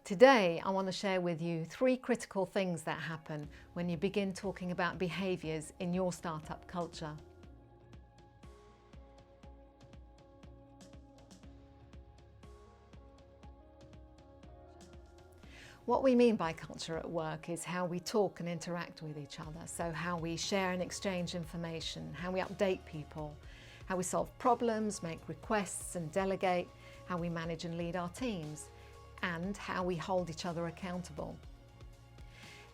Today, I want to share with you 3 critical things that happen when you begin talking about behaviours in your startup culture. What we mean by culture at work is how we talk and interact with each other. So how we share and exchange information, how we update people, how we solve problems, make requests and delegate, how we manage and lead our teams, and how we hold each other accountable.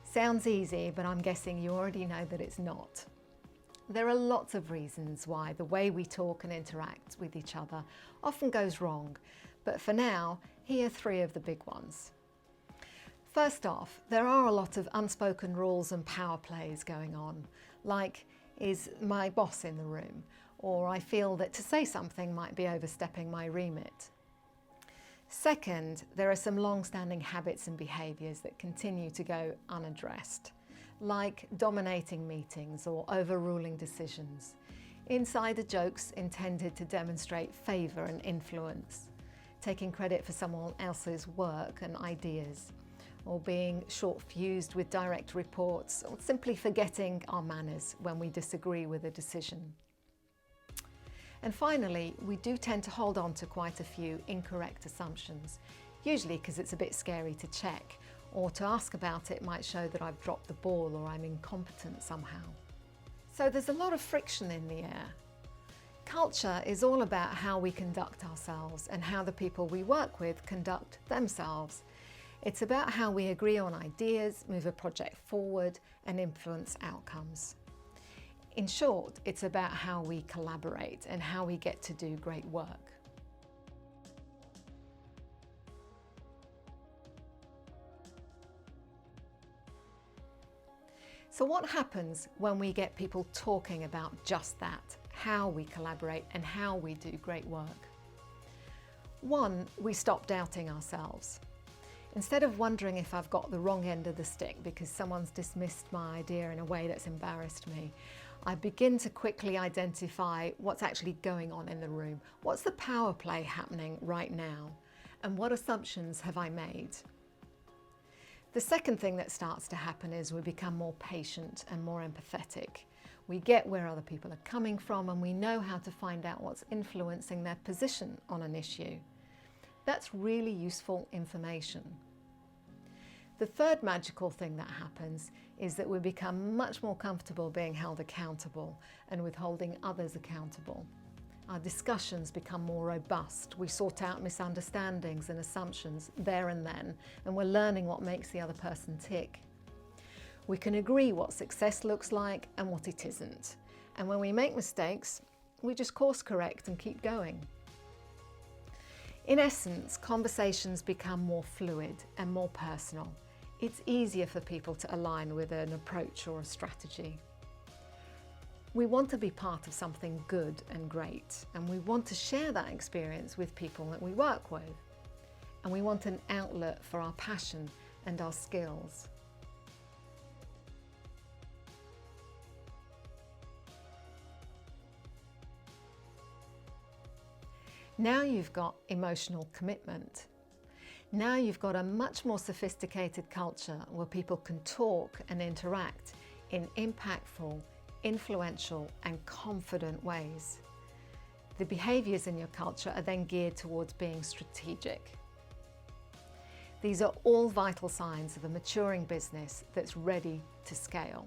Sounds easy, but I'm guessing you already know that it's not. There are lots of reasons why the way we talk and interact with each other often goes wrong, but for now, here are 3 of the big ones. First off, there are a lot of unspoken rules and power plays going on, like, is my boss in the room? Or I feel that to say something might be overstepping my remit. Second, there are some long-standing habits and behaviours that continue to go unaddressed, like dominating meetings or overruling decisions, insider jokes intended to demonstrate favour and influence, taking credit for someone else's work and ideas, or being short-fused with direct reports, or simply forgetting our manners when we disagree with a decision. And finally, we do tend to hold on to quite a few incorrect assumptions, usually because it's a bit scary to check, or to ask about it might show that I've dropped the ball or I'm incompetent somehow. So there's a lot of friction in the air. Culture is all about how we conduct ourselves and how the people we work with conduct themselves. It's about how we agree on ideas, move a project forward, and influence outcomes. In short, it's about how we collaborate and how we get to do great work. So what happens when we get people talking about just that, how we collaborate and how we do great work? 1, we stop doubting ourselves. Instead of wondering if I've got the wrong end of the stick because someone's dismissed my idea in a way that's embarrassed me, I begin to quickly identify what's actually going on in the room. What's the power play happening right now? And what assumptions have I made? The second thing that starts to happen is we become more patient and more empathetic. We get where other people are coming from and we know how to find out what's influencing their position on an issue. That's really useful information. The third magical thing that happens is that we become much more comfortable being held accountable and with holding others accountable. Our discussions become more robust. We sort out misunderstandings and assumptions there and then, and we're learning what makes the other person tick. We can agree what success looks like and what it isn't. And when we make mistakes, we just course correct and keep going. In essence, conversations become more fluid and more personal. It's easier for people to align with an approach or a strategy. We want to be part of something good and great, and we want to share that experience with people that we work with. And we want an outlet for our passion and our skills. Now you've got emotional commitment. Now you've got a much more sophisticated culture where people can talk and interact in impactful, influential and confident ways. The behaviours in your culture are then geared towards being strategic. These are all vital signs of a maturing business that's ready to scale.